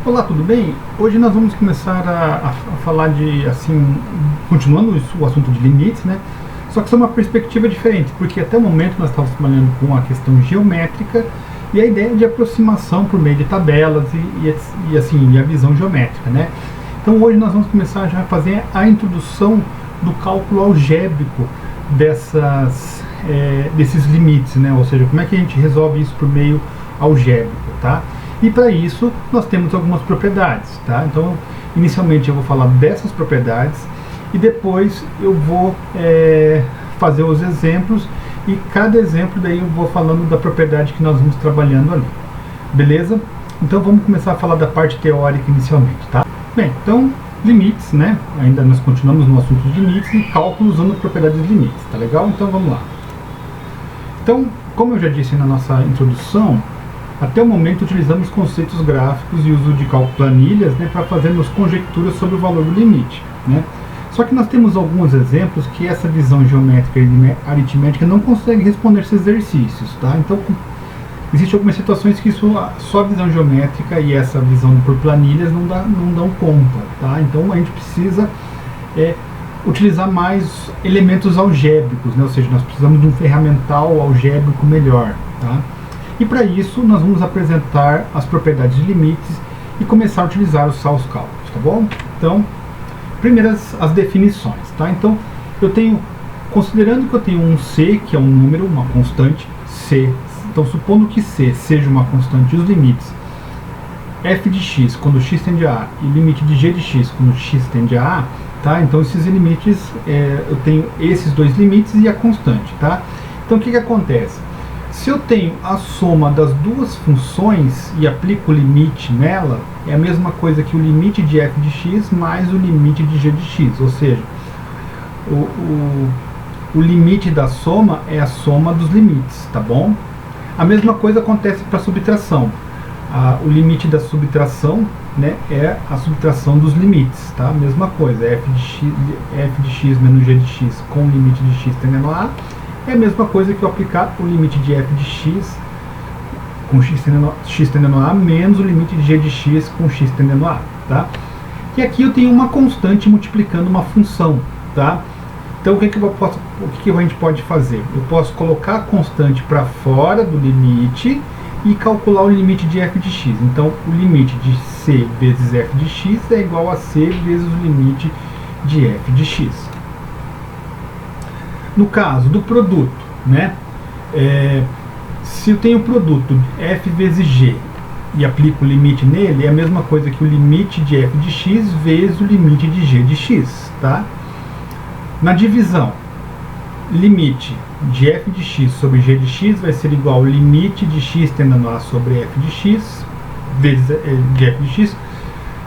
Olá, tudo bem? Hoje nós vamos começar a falar de, assim, continuando o assunto de limites, né? Só que é uma perspectiva diferente, porque até o momento nós estávamos trabalhando com a questão geométrica e a ideia de aproximação por meio de tabelas e a visão geométrica, né? Então hoje nós vamos começar já a fazer a introdução do cálculo algébrico desses limites, né? Ou seja, como é que a gente resolve isso por meio algébrico, tá? E para isso nós temos algumas propriedades, tá? Então inicialmente eu vou falar dessas propriedades e depois eu vou fazer os exemplos, e cada exemplo daí eu vou falando da propriedade que nós vamos trabalhando ali, beleza? Então vamos começar a falar da parte teórica inicialmente, tá? Bem, então limites, né? Ainda nós continuamos no assunto de limites e cálculo usando propriedades de limites, tá legal? Então vamos lá. Então, como eu já disse na nossa introdução, até o momento utilizamos conceitos gráficos e uso de cálculo planilhas, né, para fazermos conjecturas sobre o valor do limite, né? Só que nós temos alguns exemplos que essa visão geométrica e aritmética não consegue responder esses exercícios, tá? Então existem algumas situações que só a visão geométrica e essa visão por planilhas não dão conta, tá? Então a gente precisa utilizar mais elementos algébricos, né? Ou seja, nós precisamos de um ferramental algébrico melhor, tá? E para isso nós vamos apresentar as propriedades de limites e começar a utilizar os cálculos, tá bom? Então, primeiras as definições, tá? Então, considerando que eu tenho um C, que é um número, uma constante, C. Então, supondo que C seja uma constante, os limites f de x quando x tende a A e limite de g de x quando x tende a A, tá? Então, esses limites, eu tenho esses dois limites e a constante, tá? Então, o que acontece? Se eu tenho a soma das duas funções e aplico o limite nela, é a mesma coisa que o limite de f de x mais o limite de g de x, ou seja, o limite da soma é a soma dos limites, tá bom? A mesma coisa acontece para a subtração. O limite da subtração, né, é a subtração dos limites, tá? A mesma coisa, f de x menos g de x com o limite de x tendendo a A, é a mesma coisa que eu aplicar o limite de f de x com x tendendo a A menos o limite de g de x com x tendendo a A, tá? E aqui eu tenho uma constante multiplicando uma função, tá? Então o que a gente pode fazer? Eu posso colocar a constante para fora do limite e calcular o limite de f de x. Então o limite de c vezes f de x é igual a c vezes o limite de f de x. No caso do produto, né, se eu tenho o produto f vezes g e aplico o limite nele, é a mesma coisa que o limite de f de x vezes o limite de g de x, tá? Na divisão, limite de f de x sobre g de x vai ser igual ao limite de x tendendo a sobre f de x vezes de f de x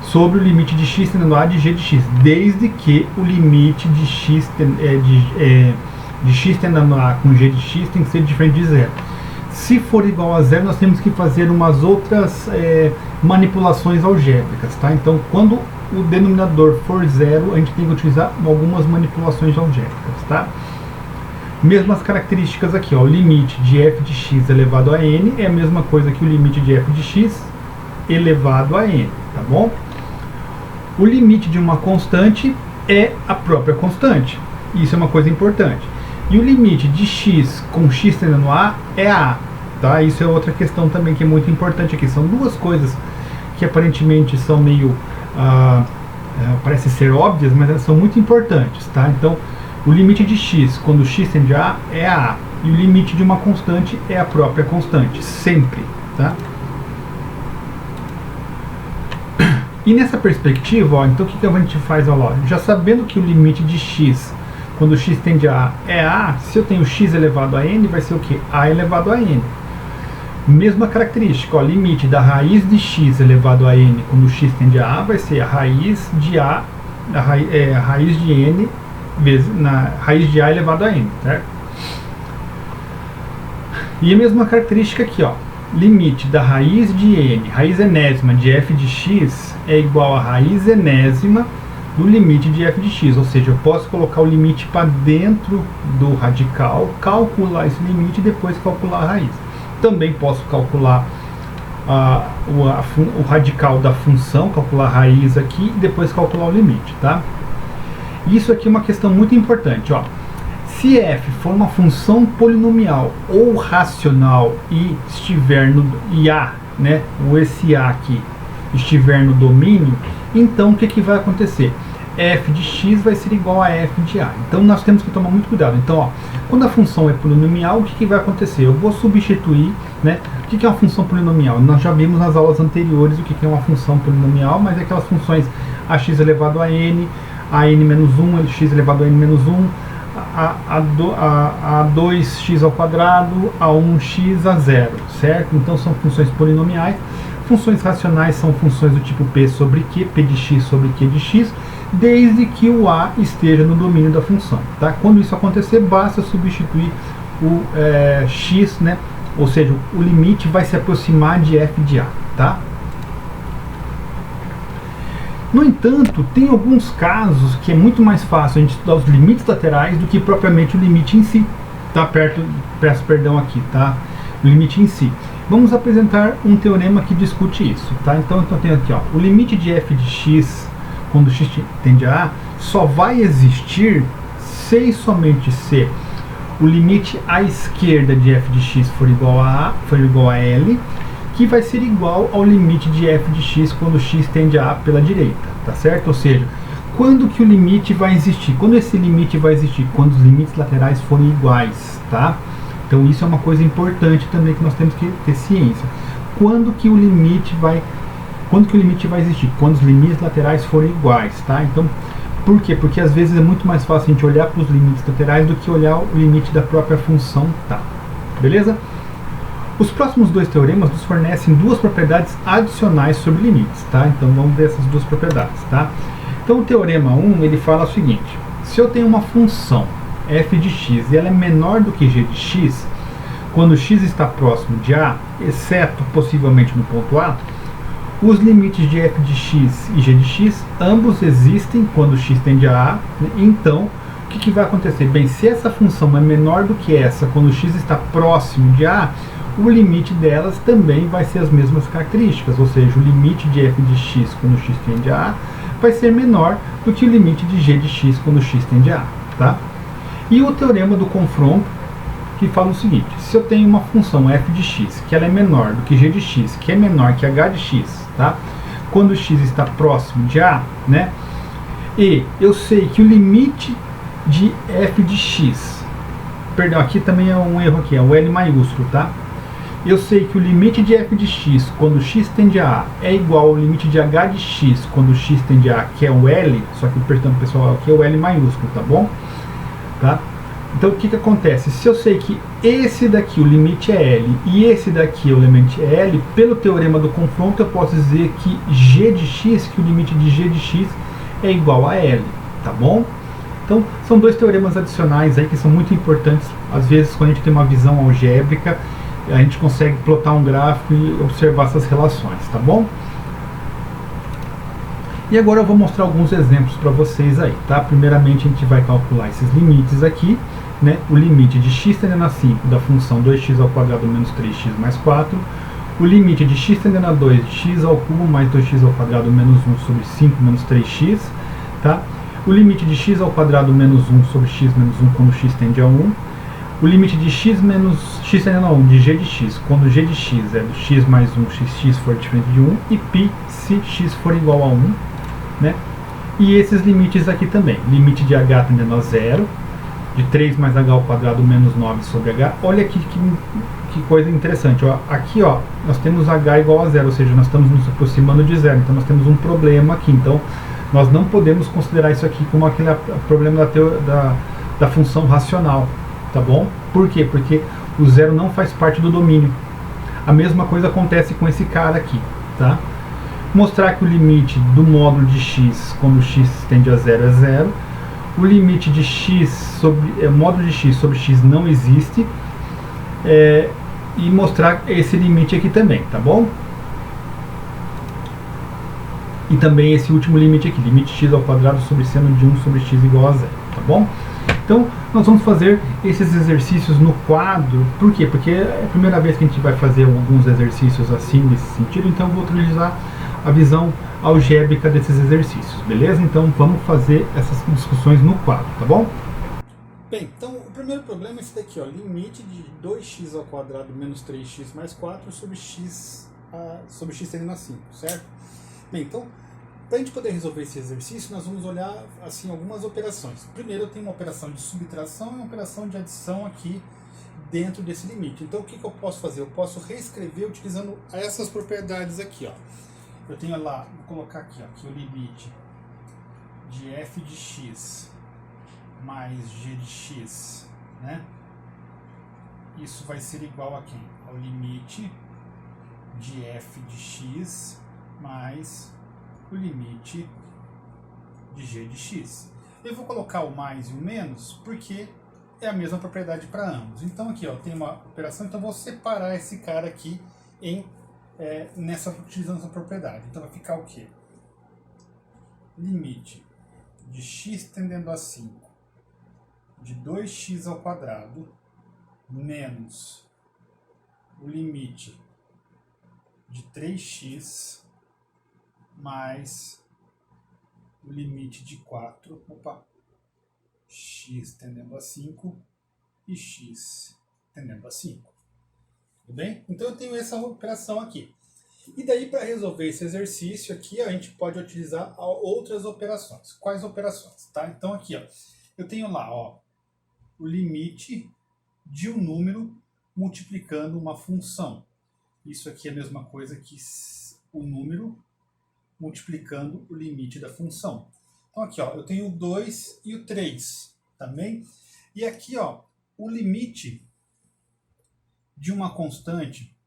sobre o limite de x tendendo a de g de x, desde que o limite de x de x tendendo a com g de x tem que ser diferente de zero. Se for igual a zero, nós temos que fazer umas outras manipulações algébricas, tá? Então, quando o denominador for zero, a gente tem que utilizar algumas manipulações algébricas, tá? Mesmas características aqui, ó, o limite de f de x elevado a n é a mesma coisa que o limite de f de x elevado a n, tá bom? O limite de uma constante é a própria constante, isso é uma coisa importante. E o limite de x com x tendendo a é a, tá? Isso é outra questão também que é muito importante aqui. São duas coisas que aparentemente são meio parecem ser óbvias, mas elas são muito importantes, tá? Então, o limite de x quando x tende a é a, e o limite de uma constante é a própria constante, sempre, tá? E nessa perspectiva, ó, então o que a gente faz, ó, já sabendo que o limite de x quando x tende a é a, se eu tenho x elevado a n, vai ser o que? A elevado a n. Mesma característica, ó, limite da raiz de x elevado a n quando x tende a vai ser a raiz de a, a raiz de n vezes na raiz de a elevado a n, certo? E a mesma característica aqui, ó, limite da raiz de n, raiz enésima de f de x é igual a raiz enésima do limite de f de x, ou seja, eu posso colocar o limite para dentro do radical, calcular esse limite e depois calcular a raiz. Também posso calcular o radical da função, calcular a raiz aqui e depois calcular o limite, tá? Isso aqui é uma questão muito importante, ó. Se f for uma função polinomial ou racional e estiver no a, né, ou esse a aqui estiver no domínio, então o que vai acontecer? F de x vai ser igual a f de a. Então nós temos que tomar muito cuidado. Então, ó, quando a função é polinomial, o que vai acontecer? Eu vou substituir, né? O que é uma função polinomial? Nós já vimos nas aulas anteriores o que é uma função polinomial, mas é aquelas funções ax elevado a n menos 1, x elevado a n menos 1, a 2x ao quadrado, a 1x a 0, certo? Então são funções polinomiais. Funções racionais são funções do tipo p sobre q, p de x sobre q de x, desde que o a esteja no domínio da função, tá? Quando isso acontecer, basta substituir o x, né? Ou seja, o limite vai se aproximar de f de a, tá? No entanto, tem alguns casos que é muito mais fácil a gente estudar os limites laterais do que propriamente o limite em si, tá? Peço perdão aqui, tá? O limite em si. Vamos apresentar um teorema que discute isso, tá? Então eu tenho aqui, ó, o limite de f de x, quando x tende a a, só vai existir se e somente se o limite à esquerda de f de x for igual a L, que vai ser igual ao limite de f de x quando x tende a pela direita, tá certo? Ou seja, quando que o limite vai existir? Quando esse limite vai existir? Quando os limites laterais forem iguais, tá? Então isso é uma coisa importante também que nós temos que ter ciência. Quando que o limite vai existir? Quando os limites laterais forem iguais, tá? Então, por quê? Porque às vezes é muito mais fácil a gente olhar para os limites laterais do que olhar o limite da própria função, tá? Beleza? Os próximos dois teoremas nos fornecem duas propriedades adicionais sobre limites, tá? Então vamos ver essas duas propriedades, tá? Então o teorema 1, ele fala o seguinte: se eu tenho uma função f de x e ela é menor do que g de x, quando x está próximo de a, exceto possivelmente no ponto a, os limites de f de x e g de x, ambos existem quando x tende a a, né? Então, o que vai acontecer? Bem, se essa função é menor do que essa quando x está próximo de a, o limite delas também vai ser as mesmas características, ou seja, o limite de f de x quando x tende a vai ser menor do que o limite de g de x quando x tende a, tá? E o teorema do confronto, que fala o seguinte: se eu tenho uma função f de x, que ela é menor do que g de x, que é menor que h de x, tá? Quando x está próximo de a, né? E eu sei que o limite de f de x, perdão, aqui também é um erro aqui, é o L maiúsculo, tá? Eu sei que o limite de f de x quando x tende a é igual ao limite de h de x quando x tende a, que é o L, só que, perdão pessoal, aqui é o L maiúsculo, tá bom? Tá? Então o que acontece? Se eu sei que esse daqui, o limite é L, e esse daqui, o limite é L, pelo teorema do confronto eu posso dizer que g de x, que o limite de g de x é igual a L, tá bom? Então são dois teoremas adicionais aí que são muito importantes. Às vezes, quando a gente tem uma visão algébrica, a gente consegue plotar um gráfico e observar essas relações, tá bom? E agora eu vou mostrar alguns exemplos para vocês aí, tá? Primeiramente a gente vai calcular esses limites aqui, né? O limite de x tendendo a 5 da função 2x ao quadrado menos 3x mais 4, o limite de x tendendo a 2 de x ao cubo mais 2x ao quadrado menos 1 sobre 5 menos 3x, tá? O limite de x ao quadrado menos 1 sobre x menos 1 quando x tende a 1, o limite de x tendendo a 1 de g de x, quando g de x é do x mais 1 se x for diferente de 1, e π se x for igual a 1, né? E esses limites aqui também, limite de h tendendo a 0, de 3 mais h ao quadrado menos 9 sobre h. Olha aqui que coisa interessante, ó. Aqui, ó, nós temos h igual a 0, ou seja, nós estamos nos aproximando de 0, então nós temos um problema aqui. Então nós não podemos considerar isso aqui como aquele problema da função racional, tá bom? Por quê? Porque o 0 não faz parte do domínio. A mesma coisa acontece com esse cara aqui, tá? Mostrar que o limite do módulo de x quando x tende a 0 é 0, o limite de x sobre módulo de x sobre x não existe, e mostrar esse limite aqui também, tá bom? E também esse último limite aqui, limite x ao quadrado sobre seno de 1 sobre x igual a 0, tá bom? Então, nós vamos fazer esses exercícios no quadro. Por quê? Porque é a primeira vez que a gente vai fazer alguns exercícios assim, nesse sentido, então eu vou utilizar a visão algébrica desses exercícios, beleza? Então, vamos fazer essas discussões no quadro, tá bom? Bem, então o primeiro problema é esse daqui, ó, limite de 2x ao quadrado menos 3x mais 4 sobre x tendendo a 5, certo? Bem, então, para a gente poder resolver esse exercício, nós vamos olhar assim algumas operações. Primeiro eu tenho uma operação de subtração e uma operação de adição aqui dentro desse limite. Então o que eu posso fazer? Eu posso reescrever utilizando essas propriedades aqui, ó. Eu tenho lá, vou colocar aqui, ó, que o limite de f de x mais g de x, né? Isso vai ser igual a quem? Ao limite de f de x mais o limite de g de x. Eu vou colocar o mais e o menos porque é a mesma propriedade para ambos. Então aqui, ó, tem uma operação, então eu vou separar esse cara aqui utilizando essa propriedade. Então vai ficar o quê? Limite de x tendendo a 5 de 2x ao quadrado menos o limite de 3x mais o limite de 4, x tendendo a 5 e x tendendo a 5. Tudo bem? Então eu tenho essa operação aqui. E daí, para resolver esse exercício aqui, a gente pode utilizar outras operações. Quais operações? Tá? Então aqui, ó, eu tenho lá, ó, o limite de um número multiplicando uma função. Isso aqui é a mesma coisa que o número multiplicando o limite da função. Então aqui, ó, eu tenho o 2 e o 3 também. E aqui, ó, o limite de uma constante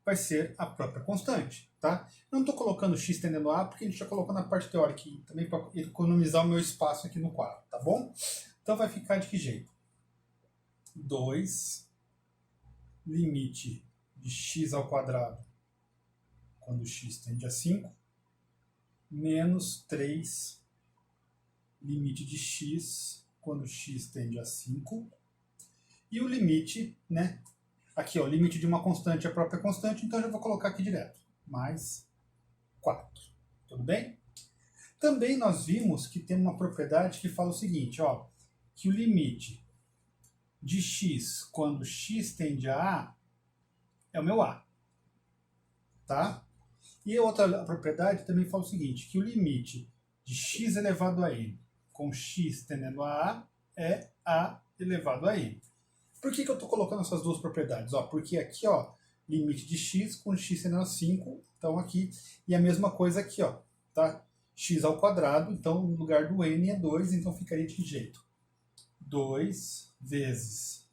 vai ser a própria constante, tá? Eu não estou colocando x tendendo a porque a gente já colocou na parte teórica aqui, também para economizar o meu espaço aqui no quadro, tá bom? Então vai ficar de que jeito? 2 limite de x ao quadrado quando x tende a 5 menos 3 limite de x quando x tende a 5 e o limite, né? Aqui, ó, o limite de uma constante é a própria constante, então eu já vou colocar aqui direto. Mais 4. Tudo bem? Também nós vimos que tem uma propriedade que fala o seguinte, ó, que o limite de x quando x tende a A é o meu A. Tá? E a outra propriedade também fala o seguinte, que o limite de x elevado a n com x tendendo a A é A elevado a n. Por que eu estou colocando essas duas propriedades? Ó, porque aqui, ó, limite de x com x tendendo a 5, então aqui, e a mesma coisa aqui, ó, tá? X ao quadrado, então no lugar do n é 2, então ficaria de que jeito? 2 vezes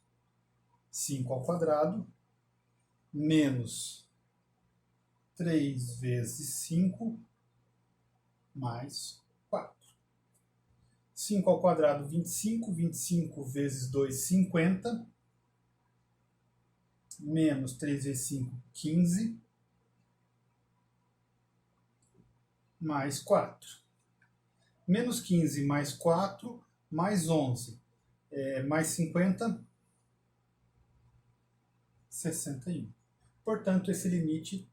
5 ao quadrado menos 3 vezes 5 mais 4. 5 ao quadrado, 25. 25 vezes 2, 50. Menos 3 vezes 5, 15. Mais 4. Menos 15 mais 4, mais 11. Mais 50, 61. Portanto, esse limite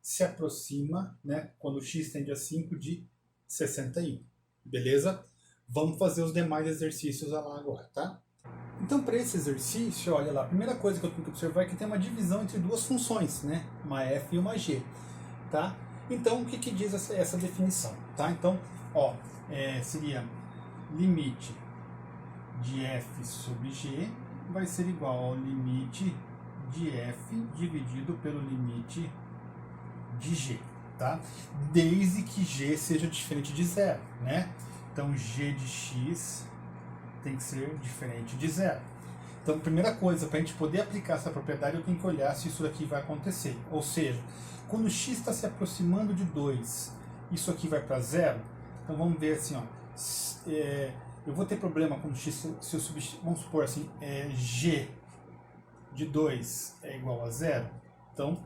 se aproxima, né, quando x tende a 5, de 61. Beleza? Vamos fazer os demais exercícios lá agora, tá? Então, para esse exercício, olha lá, a primeira coisa que eu tenho que observar é que tem uma divisão entre duas funções, né? Uma f e uma g, tá? Então, o que diz essa definição, tá? Então, ó, seria limite de f sobre g vai ser igual ao limite de f dividido pelo limite de g, tá? Desde que g seja diferente de zero, né? Então, g de x tem que ser diferente de zero. Então, a primeira coisa, para a gente poder aplicar essa propriedade, eu tenho que olhar se isso daqui vai acontecer. Ou seja, quando x está se aproximando de 2, isso aqui vai para zero. Então, vamos ver assim, ó, eu vou ter problema com x se eu substituir, vamos supor assim, g de 2 é igual a zero. Então,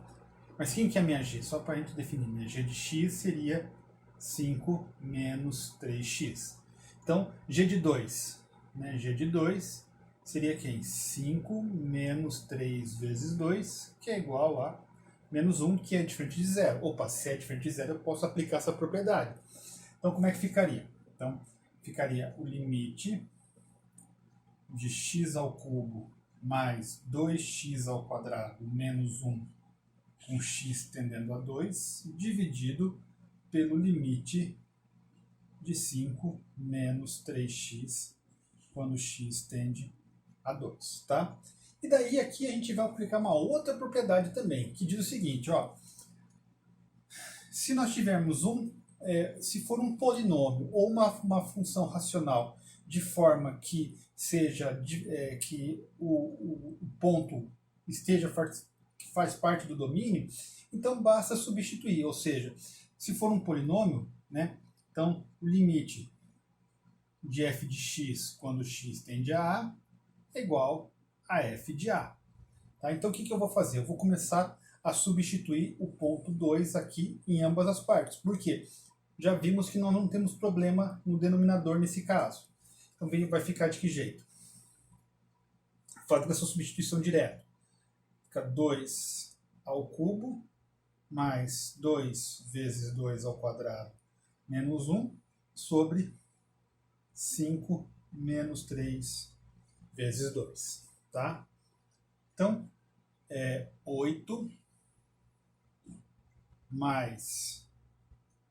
mas quem que é a minha g? Só para a gente definir, minha g de x seria 5 menos 3x. Então, g de 2 né, g de 2, seria quem? 5 menos 3 vezes 2, que é igual a menos 1, que é diferente de 0. Opa, se é diferente de 0, eu posso aplicar essa propriedade. Então, como é que ficaria? Então, ficaria o limite de x ao cubo mais 2x ao quadrado menos 1 com x tendendo a 2, dividido pelo limite de 5 menos 3x quando x tende a 2, tá? E daí aqui a gente vai aplicar uma outra propriedade também, que diz o seguinte, ó. Se nós tivermos se for um polinômio ou uma função racional de forma que seja que o ponto esteja que faz parte do domínio, então basta substituir, ou seja, se for um polinômio, né, então o limite de f de x quando x tende a A é igual a f de A. Tá? Então o que eu vou fazer? Eu vou começar a substituir o ponto 2 aqui em ambas as partes. Por quê? Já vimos que nós não temos problema no denominador nesse caso. Então vai ficar de que jeito? Fazendo essa substituição direta. Fica 2 ao cubo mais 2 vezes 2 ao quadrado menos 1 sobre 5 menos 3 vezes 2. Tá? Então, é 8 mais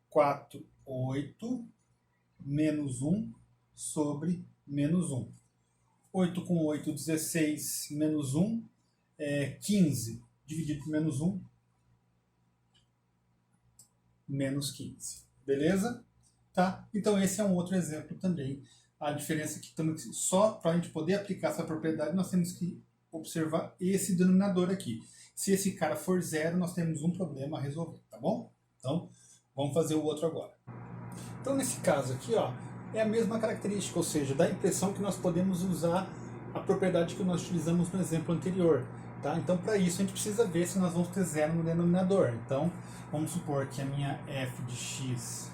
4, 8, menos 1 sobre menos 1. 8 com 8, 16, menos 1, 15. Dividido por menos 1, menos 15. Beleza? Tá? Então esse é um outro exemplo também. A diferença é que só para a gente poder aplicar essa propriedade, nós temos que observar esse denominador aqui. Se esse cara for zero, nós temos um problema a resolver, tá bom? Então, vamos fazer o outro agora. Então, nesse caso aqui, ó, é a mesma característica, ou seja, dá a impressão que nós podemos usar a propriedade que nós utilizamos no exemplo anterior. Tá? Então, para isso, a gente precisa ver se nós vamos ter zero no denominador. Então, vamos supor que a minha f de x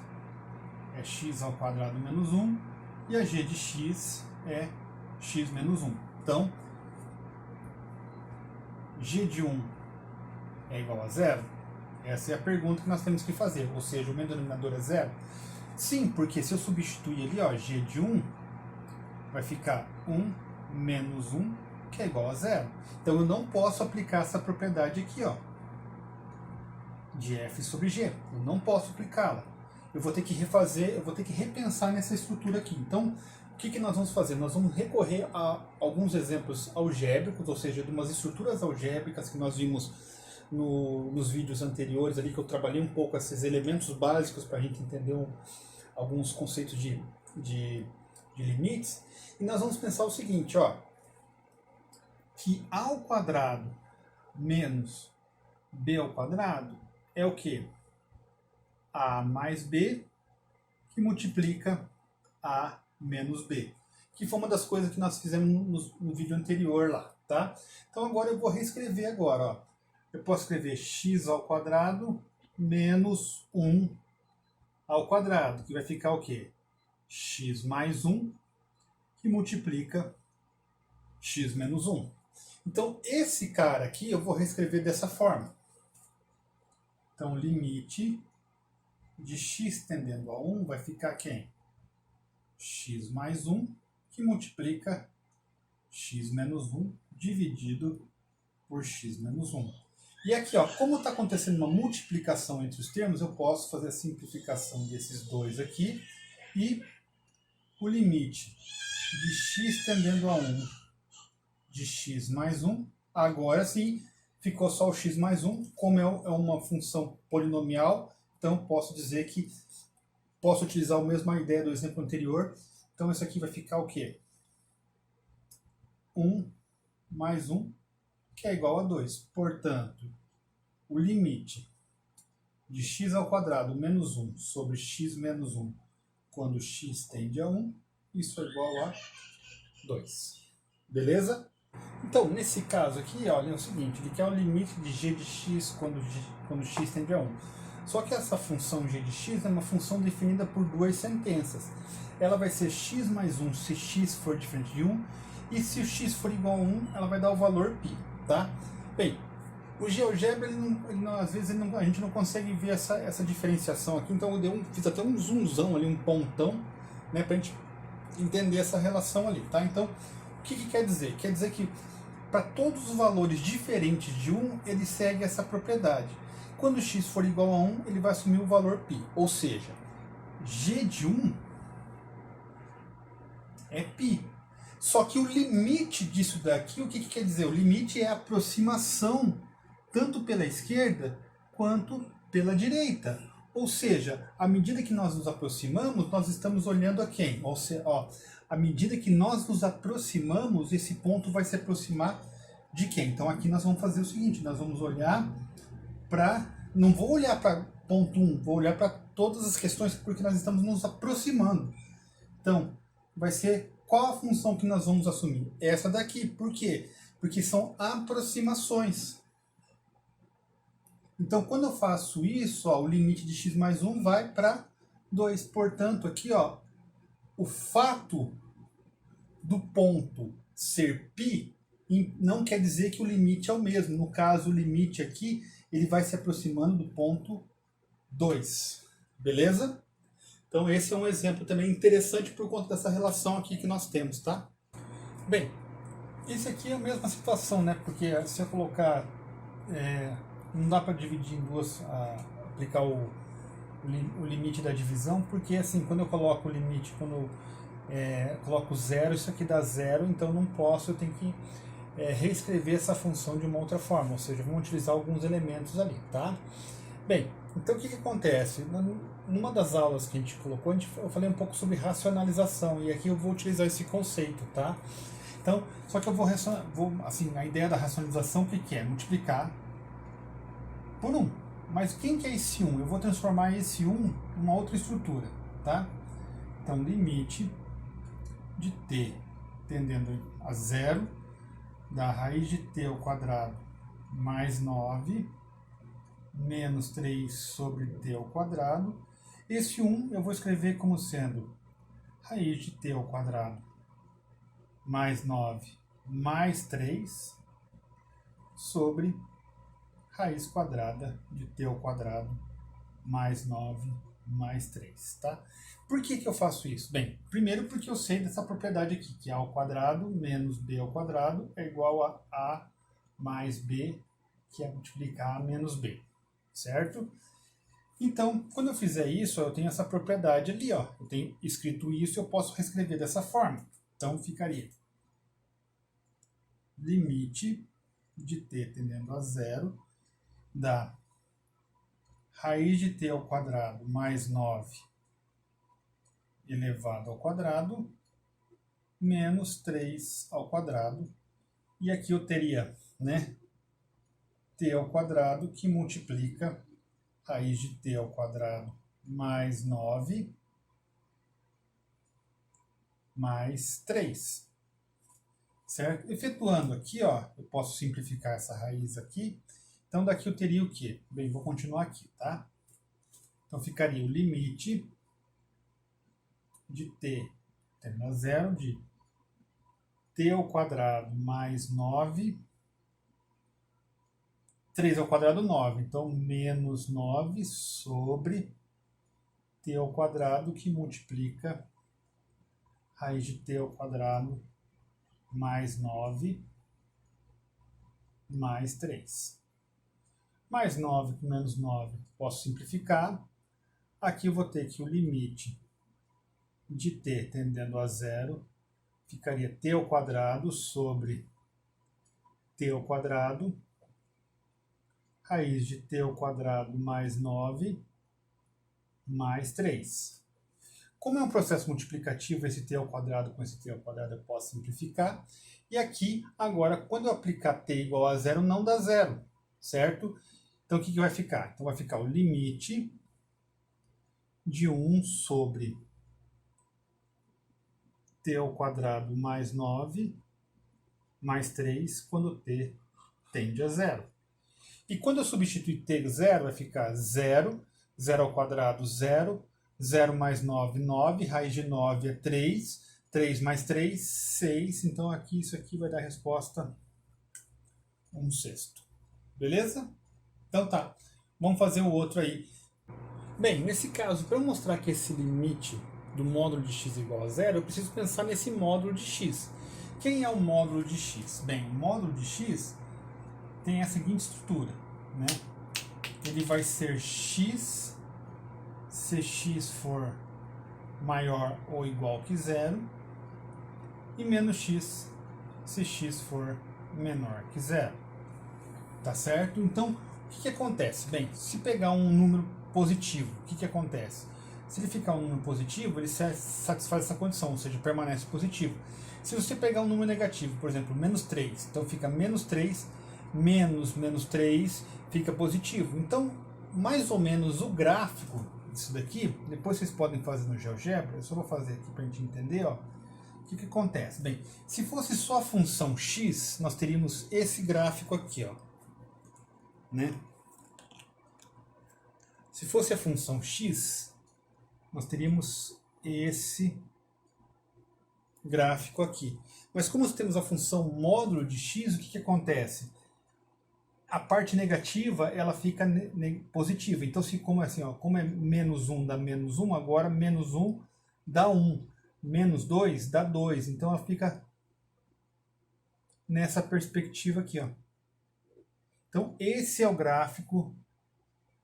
é x ao quadrado menos 1 e a g de x é x menos 1. Então, g de 1 é igual a zero? Essa é a pergunta que nós temos que fazer. Ou seja, o meu denominador é zero? Sim, porque se eu substituir ali, ó, g de 1 vai ficar 1 menos 1, que é igual a zero. Então eu não posso aplicar essa propriedade aqui, ó, de f sobre g. Eu não posso aplicá-la. Eu vou ter que refazer, eu vou ter que repensar nessa estrutura aqui. Então, o que nós vamos fazer? Nós vamos recorrer a alguns exemplos algébricos, ou seja, de umas estruturas algébricas que nós vimos nos vídeos anteriores ali, que eu trabalhei um pouco esses elementos básicos para a gente entender alguns conceitos de limites. E nós vamos pensar o seguinte, ó, que a ao quadrado menos b ao quadrado é o quê? A mais b que multiplica a menos b. Que foi uma das coisas que nós fizemos no vídeo anterior lá, tá? Então agora eu vou reescrever agora, ó. Eu posso escrever x ao quadrado menos 1 ao quadrado, que vai ficar o quê? X mais 1, que multiplica x menos 1. Então, esse cara aqui eu vou reescrever dessa forma. Então, limite de x tendendo a 1 vai ficar quem? X mais 1, que multiplica x menos 1, dividido por x menos 1. E aqui, ó, como está acontecendo uma multiplicação entre os termos, eu posso fazer a simplificação desses dois aqui e o limite de x tendendo a 1 de x mais 1, agora sim ficou só o x mais 1, como é uma função polinomial, então posso dizer que posso utilizar a mesma ideia do exemplo anterior, então isso aqui vai ficar o quê? 1 mais 1, que é igual a 2. Portanto, o limite de x ao quadrado menos 1 sobre x menos 1, quando x tende a 1, isso é igual a 2. Beleza? Então, nesse caso aqui, olha, é o seguinte, ele quer o limite de g de x quando x tende a 1. Só que essa função g de x é uma função definida por duas sentenças. Ela vai ser x mais 1 se x for diferente de 1, e se o x for igual a 1, ela vai dar o valor π, tá? Bem, o GeoGebra, às vezes a gente não consegue ver essa diferenciação aqui, então eu fiz até um zoomzão ali, um pontão, né, pra gente entender essa relação ali, tá? Então, o que quer dizer? Quer dizer que para todos os valores diferentes de 1, ele segue essa propriedade. Quando x for igual a 1, ele vai assumir o valor π, ou seja, g de 1 é π. Só que o limite disso daqui, o que quer dizer? O limite é a aproximação tanto pela esquerda quanto pela direita. Ou seja, à medida que nós nos aproximamos, nós estamos olhando a quem? À medida que nós nos aproximamos, esse ponto vai se aproximar de quem? Então aqui nós vamos fazer o seguinte, nós vamos olhar para... Não vou olhar para ponto 1, vou olhar para todas as questões porque nós estamos nos aproximando. Então, vai ser qual a função que nós vamos assumir? Essa daqui. Por quê? Porque são aproximações. Então, quando eu faço isso, o limite de x mais 1 vai para 2. Portanto, aqui, o fato do ponto ser π não quer dizer que o limite é o mesmo. No caso, o limite aqui, ele vai se aproximando do ponto 2. Beleza? Então esse é um exemplo também interessante por conta dessa relação aqui que nós temos, tá? Bem, esse aqui é a mesma situação, né? Porque se eu colocar... não dá para dividir em duas, aplicar o limite da divisão, porque assim, quando eu coloco o limite, quando eu coloco zero, isso aqui dá zero, então não posso, eu tenho que reescrever essa função de uma outra forma, ou seja, vamos utilizar alguns elementos ali, tá? Bem, então o que acontece? Numa das aulas que a gente colocou, eu falei um pouco sobre racionalização, e aqui eu vou utilizar esse conceito, tá? Então, só que eu vou assim, a ideia da racionalização, o que é? Multiplicar por 1. Mas quem que é esse 1? Eu vou transformar esse 1 em uma outra estrutura, tá? Então, limite de t tendendo a zero da raiz de t ao quadrado mais 9 menos 3 sobre t ao quadrado. Esse 1 eu vou escrever como sendo raiz de t ao quadrado mais 9 mais 3 sobre raiz quadrada de t ao quadrado mais 9 mais 3, tá? Por que eu faço isso? Bem, primeiro porque eu sei dessa propriedade aqui, que a ao quadrado menos b ao quadrado é igual a a mais b, que é multiplicar a menos b, certo? Então, quando eu fizer isso, eu tenho essa propriedade ali, ó. Eu tenho escrito isso, eu posso reescrever dessa forma. Então, ficaria limite de t tendendo a zero da raiz de t ao quadrado mais 9 elevado ao quadrado menos 3 ao quadrado. E aqui eu teria, né, t ao quadrado que multiplica raiz de t ao quadrado mais 9 mais 3. Certo? Efetuando aqui, ó, eu posso simplificar essa raiz aqui. Então, daqui eu teria o quê? Bem, vou continuar aqui, tá? Então, ficaria o limite de t tendendo a zero de t ao quadrado mais 9, 3 ao quadrado 9. Então, menos 9 sobre t ao quadrado, que multiplica raiz de t ao quadrado mais 9 mais 3. Mais 9 com menos 9, posso simplificar. Aqui eu vou ter que o limite de t tendendo a zero ficaria t ao quadrado sobre t ao quadrado, raiz de t ao quadrado mais 9 mais 3. Como é um processo multiplicativo, esse t ao quadrado com esse t ao quadrado eu posso simplificar. E aqui, agora, quando eu aplicar t igual a zero, não dá zero, certo? Então, o que vai ficar? Então, vai ficar o limite de 1 sobre t ao quadrado mais 9 mais 3, quando t tende a zero. E quando eu substituir t zero, vai ficar 0 0 ao quadrado, 0. 0 mais 9, 9. Raiz de 9 é 3. 3 mais 3, 6. Então aqui, isso aqui vai dar a resposta 1/6. Beleza? Então tá. Vamos fazer o outro aí. Bem, nesse caso, para eu mostrar que esse limite do módulo de x igual a 0, eu preciso pensar nesse módulo de x. Quem é o módulo de x? Bem, o módulo de x tem a seguinte estrutura, né? Ele vai ser x, se x for maior ou igual que 0, e menos x, se x for menor que 0. Tá certo? Então, o que acontece? Bem, se pegar um número positivo, o que acontece? Se ele ficar um número positivo, ele satisfaz essa condição, ou seja, permanece positivo. Se você pegar um número negativo, por exemplo, menos 3, então fica menos 3, menos 3, fica positivo. Então, mais ou menos o gráfico disso daqui, depois vocês podem fazer no GeoGebra, eu só vou fazer aqui para a gente entender, ó. O que acontece? Bem, se fosse só a função x, nós teríamos esse gráfico aqui, ó. Né? Se fosse a função x, nós teríamos esse gráfico aqui. Mas como nós temos a função módulo de x, o que acontece? A parte negativa, ela fica positiva. Então, se como é assim, ó, como é menos 1 dá menos 1, agora menos 1 dá 1. Menos 2 dá 2. Então, ela fica nessa perspectiva aqui, ó. Então, esse é o gráfico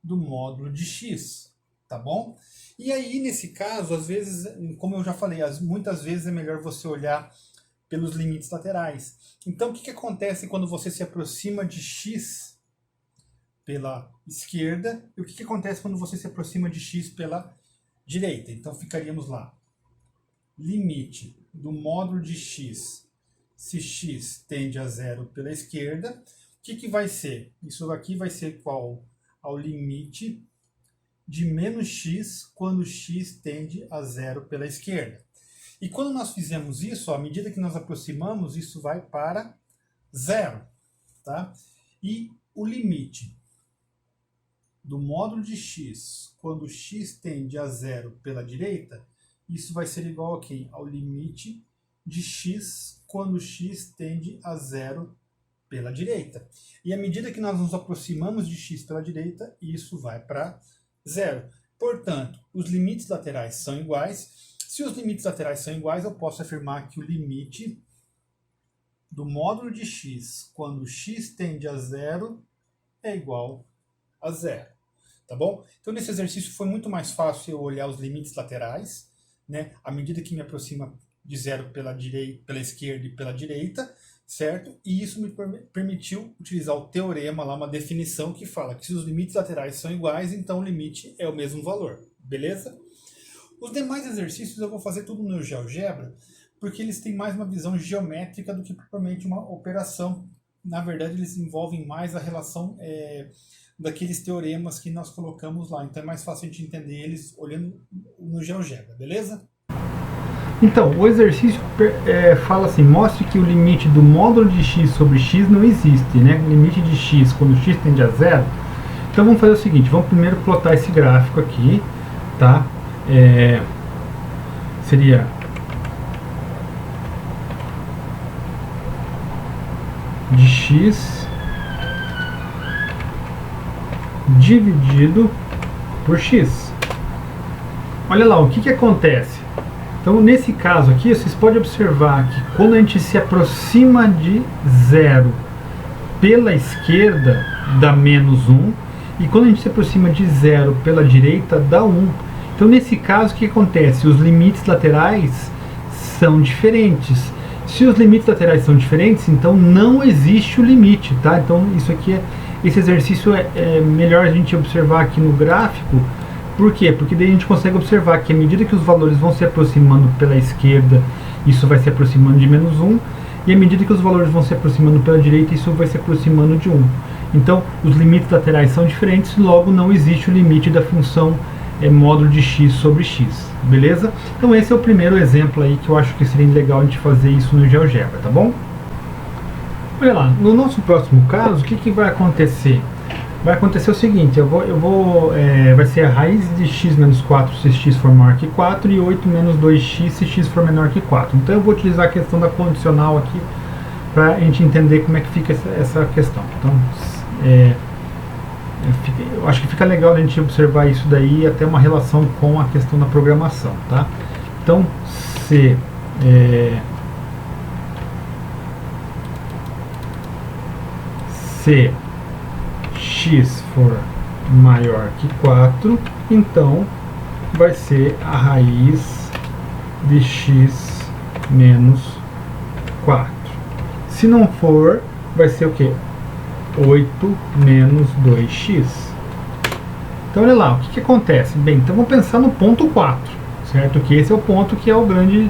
do módulo de x, tá bom? E aí, nesse caso, às vezes, como eu já falei, muitas vezes é melhor você olhar pelos limites laterais. Então, o que acontece quando você se aproxima de x pela esquerda e o que acontece quando você se aproxima de x pela direita? Então, ficaríamos lá. Limite do módulo de x, se x tende a 0 pela esquerda, o que vai ser? Isso aqui vai ser igual ao limite de menos x quando x tende a 0 pela esquerda. E quando nós fizemos isso, ó, à medida que nós aproximamos, isso vai para 0. Tá? E o limite do módulo de x quando x tende a 0 pela direita, isso vai ser igual aqui, ao limite de x quando x tende a 0 pela direita. E à medida que nós nos aproximamos de x pela direita, isso vai para 0. Portanto, os limites laterais são iguais. Se os limites laterais são iguais, eu posso afirmar que o limite do módulo de x quando x tende a 0 é igual a 0. Tá bom? Então, nesse exercício foi muito mais fácil eu olhar os limites laterais, né? À medida que me aproxima de 0 pela esquerda e pela direita, certo? E isso me permitiu utilizar o teorema lá, uma definição que fala que se os limites laterais são iguais, então o limite é o mesmo valor. Beleza? Os demais exercícios eu vou fazer tudo no GeoGebra, porque eles têm mais uma visão geométrica do que propriamente uma operação. Na verdade, eles envolvem mais a relação daqueles teoremas que nós colocamos lá. Então é mais fácil a gente entender eles olhando no GeoGebra, beleza? Então, o exercício fala assim, mostre que o limite do módulo de x sobre x não existe, né? O limite de x quando x tende a 0. Então vamos fazer o seguinte, vamos primeiro plotar esse gráfico aqui, tá? Seria de x dividido por x. Olha lá, o que acontece? Então, nesse caso aqui, vocês podem observar que quando a gente se aproxima de 0 pela esquerda, dá menos 1, e quando a gente se aproxima de 0 pela direita, dá 1. Então, nesse caso, o que acontece? Os limites laterais são diferentes. Se os limites laterais são diferentes, então não existe o limite, tá? Então, esse exercício é melhor a gente observar aqui no gráfico. Por quê? Porque daí a gente consegue observar que à medida que os valores vão se aproximando pela esquerda, isso vai se aproximando de menos 1, e à medida que os valores vão se aproximando pela direita, isso vai se aproximando de 1. Então, os limites laterais são diferentes, logo não existe o limite da função módulo de x sobre x, beleza? Então esse é o primeiro exemplo aí que eu acho que seria legal a gente fazer isso no GeoGebra, tá bom? Olha lá, no nosso próximo caso, o que vai acontecer? vai acontecer o seguinte, vai ser a raiz de x menos 4 se x for maior que 4 e 8 menos 2x se x for menor que 4. Então eu vou utilizar a questão da condicional aqui para a gente entender como é que fica essa questão. Então, eu acho que fica legal a gente observar isso daí, até uma relação com a questão da programação, tá? Então, se x for maior que 4, então vai ser a raiz de x menos 4. Se não for, vai ser o que? 8 menos 2x. Então olha lá, o que acontece? Bem, então vamos pensar no ponto 4, certo? Que esse é o ponto que é grande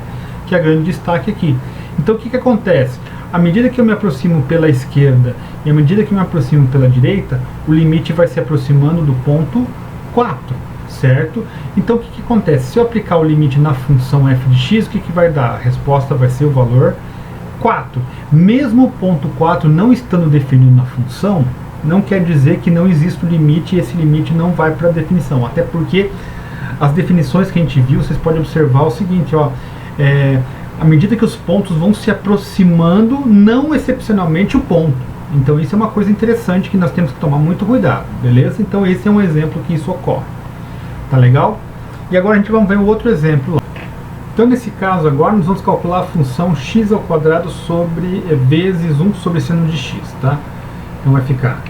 destaque aqui. Então o que acontece? À medida que eu me aproximo pela esquerda e à medida que eu me aproximo pela direita, o limite vai se aproximando do ponto 4, certo? Então o que acontece? Se eu aplicar o limite na função f de x, o que vai dar? A resposta vai ser o valor 4. Mesmo o ponto 4 não estando definido na função, não quer dizer que não existe o limite e esse limite não vai para a definição. Até porque as definições que a gente viu, vocês podem observar o seguinte, ó, à medida que os pontos vão se aproximando, não excepcionalmente o ponto. Então isso é uma coisa interessante que nós temos que tomar muito cuidado, beleza? Então esse é um exemplo que isso ocorre. Tá legal? E agora a gente vai ver um outro exemplo. Então nesse caso agora nós vamos calcular a função x ao quadrado sobre vezes 1 sobre seno de x, tá? Então vai ficar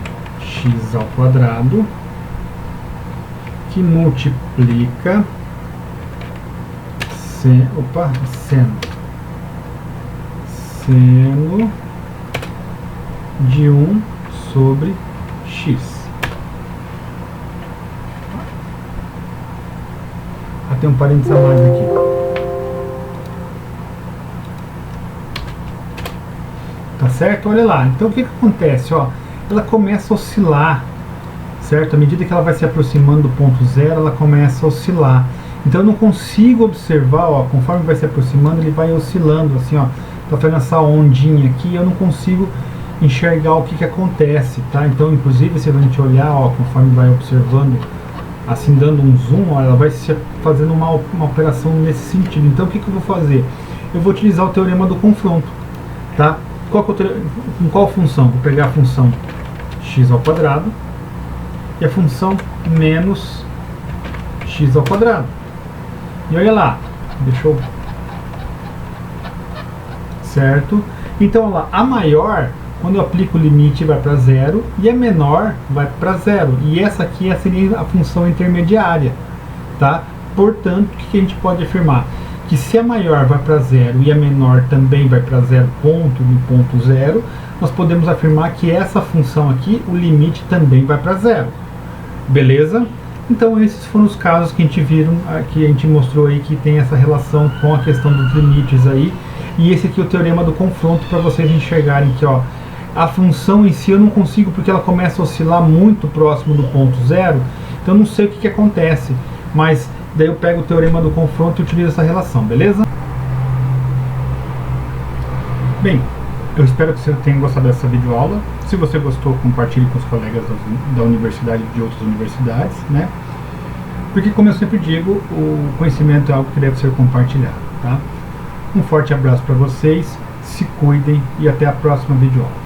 x ao quadrado que multiplica seno de 1 sobre x. Tem um parênteses a mais aqui. Tá certo? Olha lá. Então o que acontece? Ó, ela começa a oscilar, certo? À medida que ela vai se aproximando do ponto zero, ela começa a oscilar. Então eu não consigo observar, ó, conforme vai se aproximando, ele vai oscilando, assim, ó, tá fazendo essa ondinha aqui, eu não consigo enxergar o que acontece, tá? Então, inclusive, se a gente olhar, ó, conforme vai observando, assim, dando um zoom, ó, ela vai se fazendo uma operação nesse sentido. Então, o que eu vou fazer? Eu vou utilizar o teorema do confronto, tá? Com qual função? Vou pegar a função x ao quadrado e a função menos x ao quadrado. E olha lá, deixa eu... Certo? Então, olha lá, a maior, quando eu aplico o limite, vai para zero, e a menor vai para zero. E essa aqui seria a função intermediária, tá? Portanto, o que a gente pode afirmar? Que se a maior vai para zero e a menor também vai para zero ponto no ponto zero, nós podemos afirmar que essa função aqui, o limite também vai para zero. Beleza? Então esses foram os casos que a gente mostrou aí, que tem essa relação com a questão dos limites aí. E esse aqui é o teorema do confronto, para vocês enxergarem que, ó, a função em si eu não consigo, porque ela começa a oscilar muito próximo do ponto zero. Então eu não sei o que acontece, mas daí eu pego o teorema do confronto e utilizo essa relação, beleza? Bem, eu espero que você tenha gostado dessa videoaula. Se você gostou, compartilhe com os colegas da universidade e de outras universidades, né? Porque, como eu sempre digo, o conhecimento é algo que deve ser compartilhado, tá? Um forte abraço para vocês, se cuidem e até a próxima videoaula.